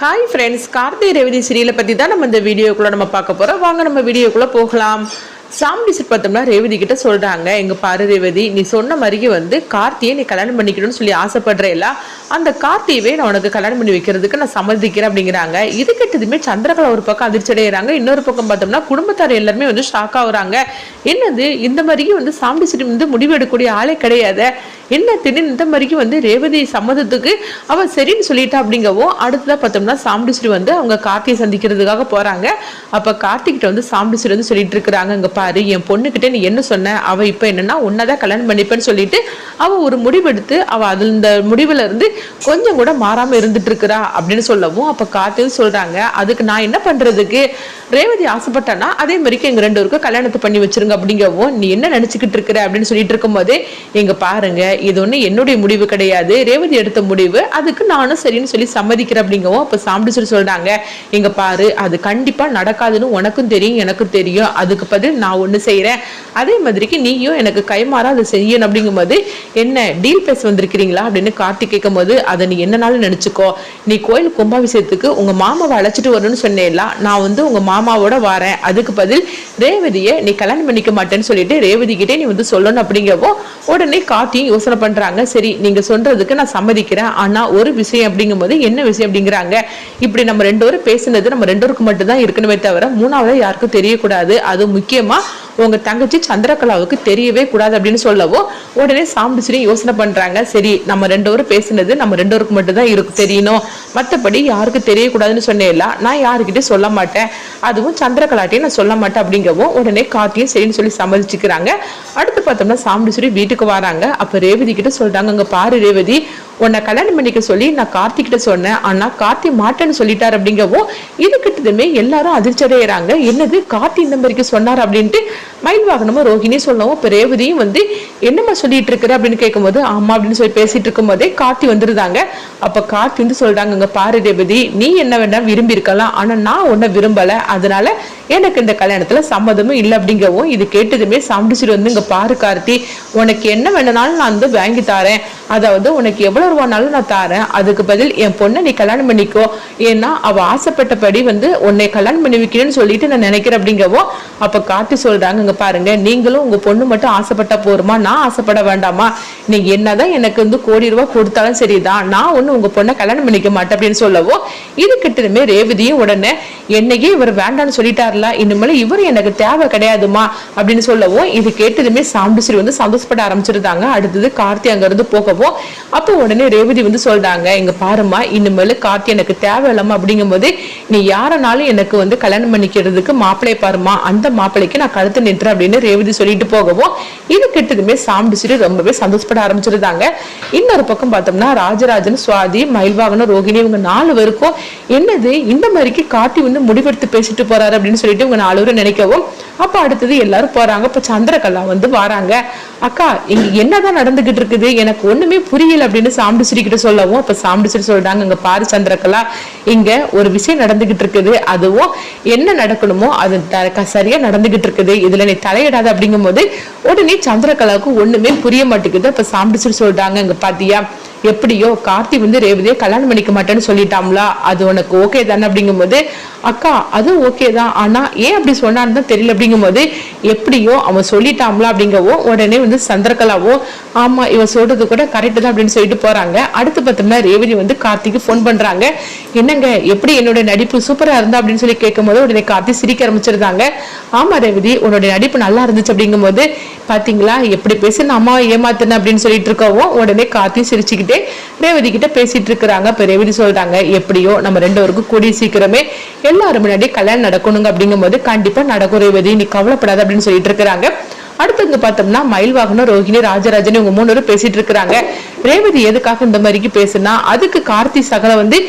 Hi friends, Karthi Revathi சீரியலை பற்றி தான் நம்ம இந்த வீடியோக்குள்ளே நம்ம பார்க்க போகிறோம். வாங்க நம்ம வீடியோக்குள்ளே போகலாம். சாமி செட் பார்த்தோம்னா ரேவதி கிட்ட சொல்கிறாங்க, எங்கள் பாரு ரேவதி, நீ சொன்ன மாதிரியே கார்த்தியை நீ கல்யாணம் பண்ணிக்கணும்னு சொல்லி ஆசைப்படுறேல்ல, அந்த கார்த்தியவே நான் உனக்கு கல்யாணம் பண்ணி வைக்கிறதுக்கு நான் சம்மதிக்கிறேன் அப்படிங்கிறாங்க. இது கெட்டதுமே சந்திரகலா ஒரு பக்கம் அதிர்ச்சி அடைகிறாங்க. இன்னொரு பக்கம் பார்த்தோம்னா குடும்பத்தார் எல்லாருமே ஷாக் ஆகுறாங்க. என்னது இந்த மாதிரிக்கு சாமி செட் முடிவு எடுக்கக்கூடிய ஆளே கிடையாது, என்ன திடீர்னு இந்த மாதிரிக்கு ரேவதி சம்மதத்துக்கு அவன் சரின்னு சொல்லிட்டா அப்படிங்கவும், அடுத்ததாக பார்த்தோம்னா சாம்பிடிஸ்ட் அவங்க கார்த்தியை சந்திக்கிறதுக்காக போறாங்க. அப்ப கார்த்திகிட்ட சாம்பிடிஸ்ட் சொல்லிட்டு இருக்கிறாங்க, இங்க பாரு, என் பொண்ணுகிட்ட நீ என்ன சொன்ன, அவ இப்ப என்னன்னா உன்னதான் கல்யாணம் பண்ணிப்பேன்னு சொல்லிட்டு அவ ஒரு முடிவெடுத்து அவ அது இந்த முடிவுல இருந்து கொஞ்சம் கூட மாறாம இருந்துட்டு இருக்கிறா அப்படின்னு சொல்லவும், அப்ப கார்த்தியும் சொல்றாங்க, அதுக்கு நான் என்ன பண்றதுக்கு, ரேவதி ஆசைப்பட்டானா அதே மாதிரிக்கு எங்க ரெண்டு பேருக்கும் கல்யாணத்தை பண்ணி வச்சிருங்க அப்படிங்கவும், நீ என்ன நினைச்சுக்கிட்டு இருக்கிற அப்படின்னு சொல்லிட்டு இருக்கும் போதே, எங்க பாருங்க, இது ஒண்ணு என்னுடைய முடிவு கிடையாது, ரேவதி எடுத்த முடிவு, அதுக்கு நானும் சரின்னு சொல்லி சம்மதிக்கிறேன் அப்படிங்கவும், அப்ப சாம்பிடிஸ்ட் சொல்றாங்க, எங்க பாரு, அது கண்டிப்பா நடக்காதுன்னு உனக்கும் தெரியும் எனக்கும் தெரியும், அதுக்கு பதில் நான் ஒண்ணு செய்யறேன், அதே மாதிரிக்கு நீயும் எனக்கு கைமாறா அதை செய்யணும் அப்படிங்கும் போது, என்ன டீல் பேச வந்திருக்கிறீங்களா அப்படின்னு கார்த்திக் கேட்கும் போது, அதை நீ என்னனாலும் நினைச்சுக்கோ, நீ கோயில் கும்பாபிஷேகத்துக்கு உங்க மாமாவை அழைச்சிட்டு வரணும்னு சொன்னேன்ல, நான் உங்க மாமாவோட வரேன், அதுக்கு பதில் ரேவதியை நீ கல்யாணம் பண்ணிக்க மாட்டேன்னு சொல்லிட்டு ரேவதி கிட்டே நீ சொல்லணும் அப்படிங்கவும், உடனே கார்த்தியும் யோசனை பண்றாங்க, சரி நீங்க சொல்றதுக்கு நான் சம்மதிக்கிறேன், ஆனா ஒரு விஷயம் அப்படிங்கும் போது, என்ன விஷயம் அப்படிங்கிறாங்க, இப்படி நம்ம ரெண்டு பேரும் பேசுனது நம்ம ரெண்டு பேருக்கு மட்டும் தான் இருக்கணுமே தவிர மூணாவது யாருக்கும் தெரியக்கூடாது, அது முக்கியமா உங்க தங்கச்சி சந்திரகலாவுக்கு தெரியவே கூடாது அப்படின்னு சொல்லவும், உடனே சாம்பிடிஸ்ட் யோசனை பண்றாங்க, சரி நம்ம ரெண்டு பேரும் பேசுனது நம்ம ரெண்டு பேருக்கு மட்டும் தான் இருக்கு தெரியணும், மற்றபடி யாருக்கு தெரியக்கூடாதுன்னு சொன்னேன்ல, நான் யாருக்கிட்டே சொல்ல மாட்டேன், அதுவும் சந்திரகலாட்டையும் நான் சொல்ல மாட்டேன் அப்படிங்கவும், உடனே கார்த்தியும் சரின்னு சொல்லி சம்மதிச்சுக்கிறாங்க. அடுத்து பார்த்தோம்னா சாம்பிடிஸ்ட் வீட்டுக்கு வராங்க. அப்ப ரேவதி கிட்ட சொல்றாங்க, அங்க பாரு ரேவதி, உன்னை கல்யாணம் பண்ணிக்க சொல்லி நான் கார்த்தி கிட்ட சொன்னேன், ஆனா கார்த்தி மாட்டேன்னு சொல்லிட்டாரு அப்படிங்கவும், இது கிட்டதுமே எல்லாரும் அதிர்ச்சி அடைகிறாங்க, என்னது கார்த்தி இந்த மாதிரிக்கு சொன்னார் அப்படின்ட்டு மயில் வாகனமும் ரோஹிணி சொல்லவும், இப்ப ரேவதியும் என்னம்மா சொல்லிட்டு இருக்கிற அப்படின்னு கேட்கும்போது, ஆமா அப்படின்னு சொல்லி பேசிட்டு இருக்கும் போதே கார்த்தி வந்துருந்தாங்க. அப்ப கார்த்தி சொல்றாங்க, அங்க பாரு ரேவதி, நீ என்ன வேணா விரும்பி இருக்கலாம், ஆனா நான் உன்னை விரும்பல, அதனால எனக்கு இந்த கல்யாணத்துல சம்மதமும் இல்லை அப்படிங்கவும், இது கேட்டதுமே சாம்பிடிஸ்ட் இங்க பாரு கார்த்தி, உனக்கு என்ன வேணும்னாலும் நான் வாங்கி தாரேன், அதாவது உனக்கு எவ்வளவு ரூபானாலும் நான் தாரேன், அதுக்கு பதில் என் பொண்ணை நீ கல்யாணம் பண்ணிக்கோ, ஏன்னா அவ ஆசைப்பட்டபடி உன்னை கல்யாணம் பண்ணி வைக்கணும்னு சொல்லிட்டு நான் நினைக்கிறேன் அப்படிங்கவும், அப்ப கார்த்தி சொல்றாங்க, இங்க பாருங்க, நீங்களும் உங்க பொண்ணு மட்டும் ஆசைப்பட்டா போருமா, நான் ஆசைப்பட வேண்டாமா, நீங்க என்னதான் எனக்கு கோடி ரூபாய் கொடுத்தாலும் சரிதான், நான் ஒண்ணு உங்க பொண்ணை கல்யாணம் பண்ணிக்க மாட்டேன் அப்படின்னு சொல்லவும், இது கிட்டதுமே ரேவதியும் உடனே என்னையே இவர் வேண்டான்னு சொல்லிட்டாருல, இனிமேல் இவர் எனக்கு தேவை கிடையாதுமா அப்படின்னு சொல்லவும், இது கேட்டதுமே சாம்பிடிஸ்ட் சந்தோஷப்பட ஆரம்பிச்சிருந்தாங்க. அடுத்தது கார்த்தி அங்க இருந்து போகவும், அப்போ உடனே ரேவதி சொல்றாங்க, இங்க பாருமா, இனிமேல் கார்த்தி எனக்கு தேவையில்லாம அப்படிங்கும் போது, நீ யாரனாலும் எனக்கு கல்யாணம் பண்ணிக்கிறதுக்கு மாப்பிள்ளை பாருமா, அந்த மாப்பிள்ளைக்கு நான் கழுத்து நின்றேன் அப்படின்னு ரேவதி சொல்லிட்டு போகவும், இது கிட்டதுமே சாம்பிடிஸ்ட் ரொம்பவே சந்தோஷப்பட ஆரம்பிச்சிருந்தாங்க. இன்னொரு பக்கம் பார்த்தோம்னா ராஜராஜன், சுவாதி, மயில்வாகனம், ரோகிணி, இவங்க 4 பேருக்கும் என்னது இந்த மாதிரிக்கு கார்த்தி முடிவெடுத்து பேசிட்டு போறாரு அப்படின்னு சொல்லிட்டு இவங்க 4 பேரும் நினைக்கவும், அப்ப அடுத்தது எல்லாரும் போறாங்க. இப்ப சந்திரகலா வராங்க, அக்கா இங்க என்னதான் நடந்துகிட்டு இருக்குது, எனக்கு ஒண்ணுமே புரியல அப்படின்னு சாம்பிடிஸ்ட் கிட்ட சொல்லவும், அப்ப சாம்பிடிஸ்ட் சொல்றாங்க, இங்க பாரு சந்திரகலா, இங்க ஒரு விஷயம் நடந்துகிட்டு இருக்குது, அதுவும் என்ன நடக்கணுமோ அது சரியா நடந்துகிட்டு இருக்குது, இதுல நீ தலையிடாத அப்படிங்கும் போது, உடனே சந்திரகலாவுக்கு ஒண்ணுமே புரிய மாட்டேங்குது. அப்ப சாம்பிடிஸ்ட் சொல்றாங்க, இங்க பாத்தியா, எப்படியோ கார்த்தி ரேவதியை கல்யாணம் பண்ணிக்க மாட்டேன்னு சொல்லிட்டாங்களா, அது உனக்கு ஓகே தானே அப்படிங்கும் போது, அக்கா அது ஓகே தான், ஆனா ஏன் அப்படி சொன்னான்னு தான் தெரியல அப்படிங்கும் போது, எப்படியோ அவன் சொல்லிட்டாங்களா அப்படிங்கவோ, உடனே சந்திரகலாவோ, ஆமா இவன் சொல்றது கூட கரெக்ட் தான் அப்படின்னு சொல்லிட்டு போறாங்க. அடுத்து பார்த்தோம்னா ரேவதி கார்த்திக்கு போன் பண்றாங்க, என்னங்க எப்படி என்னோட நடிப்பு சூப்பரா இருந்தா அப்படின்னு சொல்லி கேட்கும் போது, உடனே கார்த்தி சிரிக்க ஆரம்பிச்சிருந்தாங்க. ஆமா ரேவதி, உன்னோட நடிப்பு நல்லா இருந்துச்சு அப்படிங்கும் போது, பாத்தீங்களா எப்படி பேசி நான் அம்மாவை ஏமாத்தின அப்படின்னு சொல்லிட்டு இருக்கவும், உடனே கார்த்தி சிரிச்சுக்கிட்டு ரேவதி கிட்ட பேசிட்டு இருக்கிறாங்க. இப்ப ரேவதி சொல்றாங்க, எப்படியோ நம்ம ரெண்டு பேருக்கும் கூடிய சீக்கிரமே எல்லாரும் முன்னாடி கல்யாணம் நடக்கணுங்க அப்படிங்கும் போது, கண்டிப்பா நடக்கும் ரேவதி, நீ கவலைப்படாத அப்படின்னு சொல்லிட்டு இருக்கிறாங்க. அடுத்து பார்த்தோம்னா மயில்வாகனம், ரோஹிணி, ராஜராஜன் இவங்க 3 பேரும் பேசிட்டு இருக்கிறாங்க. ரேவதி எதுக்காக இந்த மாதிரிக்கு பேசுனா, அதுக்கு கார்த்தி சகல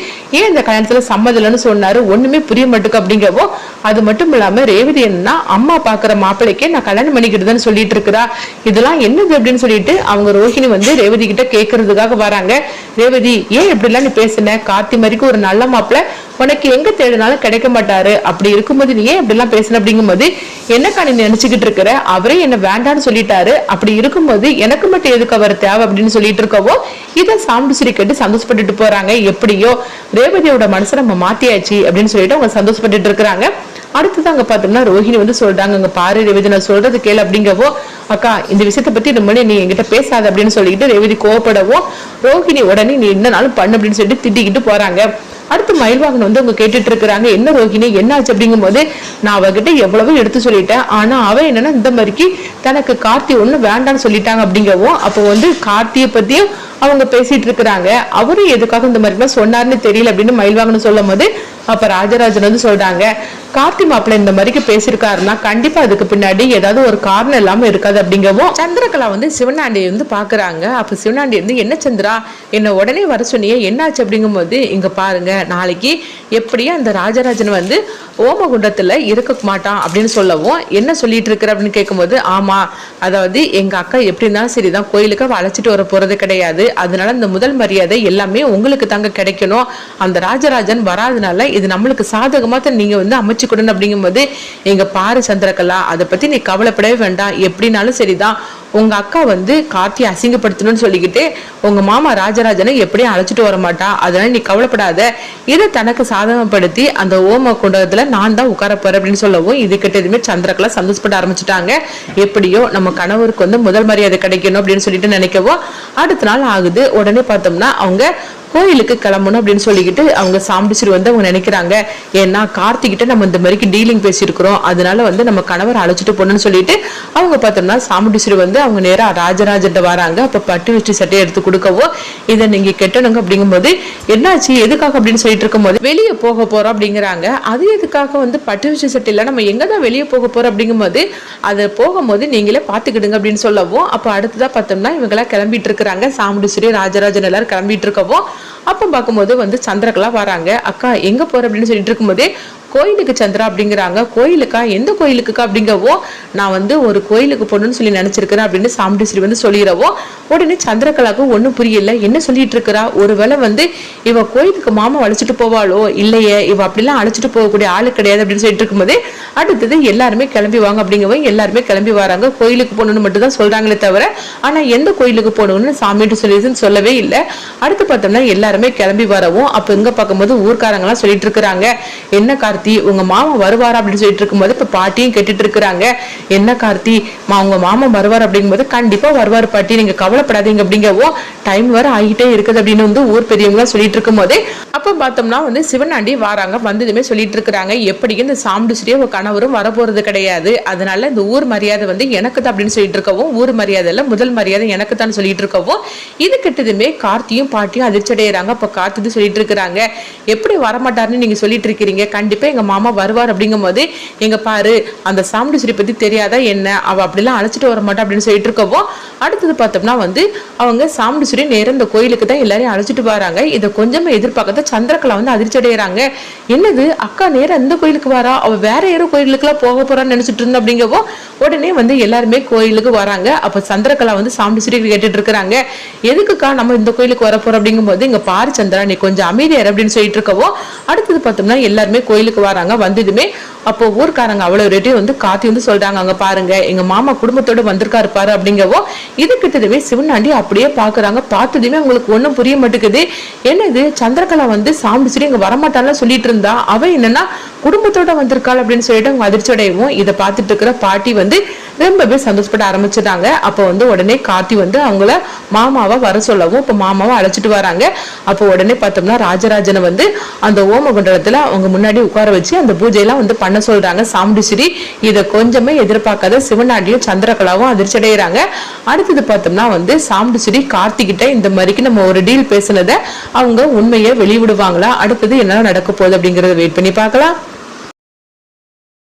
ஏன் இந்த கல்யாணத்துல சம்மதம்னு சொன்னாரு, ஒண்ணுமே புரிய மாட்டுக்கு அப்படிங்கவோ, அது மட்டும் இல்லாம ரேவதி என்னன்னா அம்மா பாக்குற மாப்பிள்ளைக்கே நான் கல்யாணம் பண்ணிக்கிட்டுதான் சொல்லிட்டு இருக்கிறா, இதெல்லாம் என்னது அப்படின்னு சொல்லிட்டு அவங்க ரோஹிணி ரேவதி கிட்ட கேட்கறதுக்காக வராங்க. ரேவதி ஏன் இப்படி எல்லாம் நீ பேசுன, கார்த்தி மாதிரிக்கு ஒரு நல்ல மாப்பிள்ளை உனக்கு எங்க தேடினாலும் கிடைக்க மாட்டாரு. அப்படி இருக்கும்போது நீ ஏன் இப்படி எல்லாம் பேசணும் அப்படிங்கும்போது, என்னக்கா நீ நினைச்சுக்கிட்டு இருக்கிற, அவரே என்ன வேண்டான்னு சொல்லிட்டாரு, அப்படி இருக்கும்போது எனக்கு மட்டும் எதுக்கு அவர் தேவை அப்படின்னு சொல்லிட்டு இருக்கவோ இதை சாமுண்டீஸ்வரி கேட்டு சந்தோஷப்பட்டுட்டு போறாங்க. எப்படியோ ரேவதியோட மனசை நம்ம மாத்தியாச்சு அப்படின்னு சொல்லிட்டு அவங்க சந்தோஷப்பட்டுட்டு இருக்கிறாங்க. அடுத்தது அங்க பாத்தோம்னா ரோஹிணி வந்து சொல்றாங்க, அங்க பாரு ரேவதி நான் சொல்றது கேளு அப்படிங்கவோ, அக்கா இந்த விஷயத்த பத்தி ரொம்ப நீ என்கிட்ட பேசாத அப்படின்னு சொல்லிட்டு ரேவதி கோவப்படவும் ரோஹிணி உடனே நீ என்னனாலும் பண்ணு அப்படின்னு சொல்லிட்டு திட்டிக்கிட்டு போறாங்க. அடுத்து மயில்வாகன் வந்து அவங்க கேட்டுட்டு இருக்கிறாங்க, என்ன ரோஹிணி என்ன ஆச்சு அப்படிங்கும் போது, நான் அவகிட்ட எவ்வளவோ எடுத்து சொல்லிட்டேன், ஆனா அவ என்னன்னா இந்த மாதிரிக்கு தனக்கு கார்த்தி ஒண்ணு வேண்டான்னு சொல்லிட்டாங்க அப்படிங்கவும், அப்போ வந்து கார்த்தியை பத்தியும் அவங்க பேசிட்டு இருக்கிறாங்க. அவரும் எதுக்காக இந்த மாதிரி சொன்னாருன்னு தெரியல அப்படின்னு மயில்வாகன் சொல்லும் போது, அப்ப ராஜராஜன் வந்து சொல்றாங்க, கார்த்தி மாப்பிள்ள இந்த மாதிரிக்கு பேசியிருக்காருன்னா கண்டிப்பா அதுக்கு பின்னாடி ஏதாவது ஒரு காரணம் இல்லாம இருக்காது அப்படிங்கவும் சந்திரகலா வந்து சிவனாண்டியை வந்து பாக்குறாங்க. அப்ப சிவனாண்டி வந்து, என்ன சந்திரா என்ன உடனே வர சொன்னியே என்னாச்சு அப்படிங்கும் போது, இங்க பாருங்க நாளைக்கு எப்படியும் அந்த ராஜராஜன் வந்து ஓமகுண்டத்துல இருக்க மாட்டான் அப்படின்னு சொல்லவும், என்ன சொல்லிட்டு இருக்கிற அப்படின்னு கேட்கும்போது, ஆமா அதாவது எங்க அக்கா எப்படி இருந்தாலும் சரிதான் கோயிலுக்கு அழைச்சிட்டு வர போறது கிடையாது, அதனால இந்த முதல் மரியாதை எல்லாமே உங்களுக்கு தாங்க கிடைக்கணும், அந்த ராஜராஜன் வராதனால இது நம்மளுக்கு சாதகமா தான் நீங்க வந்து அமைச்சுக்கணும் அப்படிங்கும் போது, எங்க பாரு சந்திரகலா அதை பத்தி நீ கவலைப்படவே வேண்டாம், எப்படினாலும் சரிதான் உங்க அக்கா வந்து கார்த்தியை அசிங்கப்படுத்தணும்னு சொல்லிக்கிட்டு உங்க மாமா ராஜராஜனை எப்படியும் அழைச்சிட்டு வர மாட்டா, அதனால நீ கவலைப்படாத, இதை தனக்கு சாதகப்படுத்தி அந்த ஓம குண்டத்துல நான் தான் உட்கார போறேன் அப்படின்னு சொல்லவும், இது கிட்ட எதுவுமே சந்திரகலா சந்தோஷப்பட ஆரம்பிச்சுட்டாங்க. எப்படியோ நம்ம கணவருக்கு வந்து முதல் மரியாதை கிடைக்கணும் அப்படின்னு சொல்லிட்டு நினைக்கவும் அடுத்த நாள் ஆகுது. உடனே பார்த்தோம்னா அவங்க கோயிலுக்கு கிளம்பணும் அப்படின்னு சொல்லிக்கிட்டு அவங்க சாமுண்டீஸ்வரி வந்து அவங்க நினைக்கிறாங்க, ஏன்னா கார்த்திகிட்ட நம்ம இந்த மாதிரி டீலிங் பேசியிருக்கிறோம், அதனால வந்து நம்ம கணவர் அழைச்சிட்டு போகணும்னு சொல்லிட்டு அவங்க பார்த்தோம்னா சாமுண்டீஸ்வரி வந்து அவங்க நேரா ராஜராஜன் வராங்க. அப்ப பட்டு வச்சு சட்டையை எடுத்து கொடுக்கவோ, இதை நீங்க கெட்டணுங்க அப்படிங்கும்போது, என்னாச்சு எதுக்காக அப்படின்னு சொல்லிட்டு இருக்கும்போது, வெளியே போக போறோம் அப்படிங்கிறாங்க. அது எதுக்காக வந்து பட்டு வச்சு சட்டையில நம்ம எங்கதான் வெளியே போக போறோம் அப்படிங்கும்போது, அதை போகும்போது நீங்களே பாத்துக்கிடுங்க அப்படின்னு சொல்லவும், அப்ப அடுத்ததா பார்த்தோம்னா இவங்கெல்லாம் கிளம்பிட்டு இருக்கிறாங்க. சாமுண்டீஸ்வரி ராஜராஜன் எல்லாரும் கிளம்பிட்டு இருக்கவோ, அப்ப பார்க்கும்போது வந்து சந்திரகலா வராங்க. அக்கா எங்க போற அப்படின்னு சொல்லிட்டு இருக்கும்போதே, கோயிலுக்கு சந்திரா அப்படிங்கிறாங்க. கோயிலுக்கா எந்த கோயிலுக்குக்கா அப்படிங்கவோ, நான் வந்து ஒரு கோயிலுக்கு போகணும்னு சொல்லி நினைச்சிருக்கிறேன் அப்படின்னு சாமுண்டீஸ்வரி வந்து சொல்லிடவோ, உடனே சந்திரகலாவுக்கு ஒன்றும் புரியல, என்ன சொல்லிட்டு இருக்கிறா, ஒருவேளை வந்து இவ கோயிலுக்கு மாமா அழைச்சிட்டு போவாளோ, இல்லையே இவ அப்படிலாம் அழைச்சிட்டு போகக்கூடிய ஆளு கிடையாது அப்படின்னு சொல்லிட்டு இருக்கும்போது, அடுத்தது எல்லாருமே கிளம்பி வாங்க அப்படிங்கவோ எல்லாருமே கிளம்பி வராங்க. கோயிலுக்கு போகணும்னு மட்டும் தான் சொல்றாங்களே தவிர, ஆனா எந்த கோயிலுக்கு போகணும்னு சாமிட்டு சொல்லவே இல்லை. அடுத்து பார்த்தோம்னா எல்லாருமே கிளம்பி வரவும், அப்ப எங்க பார்க்கும்போது ஊர்க்காரங்களாம் சொல்லிட்டு இருக்கிறாங்க, என்ன கார்த்தி உங்க மாமா வருவாரா அப்படின்னு சொல்லிட்டு இருக்கும்போது, இப்ப பாட்டியும் கேட்டுட்டு இருக்கிறாங்க, என்ன கார்த்தி உங்க மாமா வருவார் அப்படிங்கும்போது, கண்டிப்பா வருவார் பாட்டி நீங்க கவலைப்படாதீங்க அப்படிங்கவோ, டைம் வர ஆகிட்டே இருக்குது அப்படின்னு வந்து ஊர் பெரியவங்க சொல்லிட்டு இருக்கும் போதே, அப்ப பார்த்தோம்னா வந்து சிவனாண்டி வராங்க. வந்ததுமே சொல்லிட்டு இருக்கிறாங்க, எப்படி இந்த சாமுண்டீஸ்வரி கணவரும் வரப்போறது கிடையாது, அதனால இந்த ஊர் மரியாதை வந்து எனக்கு தான் அப்படின்னு சொல்லிட்டு இருக்கவும், ஊர் மரியாதை இல்ல முதல் மரியாதை எனக்கு தான் சொல்லிட்டு இருக்கவும், இது கிட்டதுமே கார்த்தியும் பாட்டியும் அதிர்ச்சி அடைகிறாங்க. அப்ப கார்த்தி சொல்லிட்டு இருக்கிறாங்க, எப்படி வரமாட்டாருன்னு நீங்க சொல்லிட்டு இருக்கிறீங்க, கண்டிப்பா எங்க மாமா வருவார் அப்படிங்கும் போது, எங்க பாரு அந்த சாமுண்டீஸ்வரி பத்தி தெரியாதா என்ன, அவ அப்படிலாம் அழைச்சிட்டு வர மாட்டா அப்படின்னு சொல்லிட்டு இருக்கவும், அடுத்தது பார்த்தோம்னா வந்து அவங்க சாமுண்டீஸ்வரி நேரம் இந்த கோயிலுக்கு தான் எல்லாரையும் அழைச்சிட்டு வராங்க. இதை கொஞ்சமா எதிர்பார்க்கறத சந்திரகலா வந்து அதிர்ச்சி அடைகிறாங்க. என்னது அக்கா நேரம் இந்த கோயிலுக்கு வரா, அவ வேற யாரோ கோயிலுக்கு எல்லாம் போக போறான்னு நினைச்சிட்டு இருந்தா அப்படிங்கவோ, உடனே வந்து எல்லாருமே கோயிலுக்கு வராங்க. அப்ப சந்திரகலா வந்து சாமுண்டீஸ்வரி கேட்டுட்டு இருக்கிறாங்க, எதுக்குக்கா நம்ம இந்த கோயிலுக்கு வர போறோம் அப்படிங்கும்போது, இங்க பாரு சந்திரா நீ கொஞ்சம் அமைதியார் அப்படின்னு சொல்லிட்டு இருக்கவோ, அடுத்தது பார்த்தோம்னா எல்லாருமே கோயிலுக்கு வராங்க. வந்ததுமே அப்போ ஊர்க்காரங்க அவ்வளவு ரேட்டே வந்து காத்தி வந்து சொல்றாங்க, அங்க பாருங்க எங்க மாமா குடும்பத்தோட வந்திருக்காரு பாரு அப்படிங்கவோ, இது கிட்டதுமே சிவனாண்டி அப்படியே பாக்குறாங்க. பார்த்ததுமே உங்களுக்கு ஒண்ணும் புரிய மாட்டேங்குது, என்னது சந்திரகலா வந்து சாமுண்டீஸ்வரி இங்க வரமாட்டான்னு சொல்லிட்டு இருந்தா, அவ என்னன்னா குடும்பத்தோட வந்திருக்காள் அப்படின்னு சொல்லிட்டு அவங்க அதிர்ச்சி அடையவும், இதை பார்த்துட்டு இருக்கிற பாட்டி வந்து ரொம்பவே சந்தோஷப்பட ஆரம்பிச்சிட்டாங்க. அப்போ வந்து உடனே கார்த்தி வந்து அவங்கள மாமாவை வர சொல்லவும், இப்போ மாமாவை அழைச்சிட்டு வராங்க. அப்போ உடனே பார்த்தோம்னா ராஜராஜனை வந்து அந்த ஓமகுண்டலத்துல அவங்க முன்னாடி உட்கார வச்சு அந்த பூஜையெல்லாம் வந்து பண்ண சொல்றாங்க சாமுண்டீஸ்வரி. இதை கொஞ்சமே எதிர்பார்க்காத சிவனாண்டியும் சந்திரகலாவும் அதிர்ச்சி அடைகிறாங்க. அடுத்தது பார்த்தோம்னா வந்து சாமுண்டீஸ்வரி கார்த்திகிட்ட இந்த மாதிரிக்கு நம்ம ஒரு டீல் பேசுனதை அவங்க உண்மையை வெளிவிடுவாங்களா, அடுத்தது என்ன நடக்க போகுது அப்படிங்கறத வெயிட் பண்ணி பார்க்கலாம்.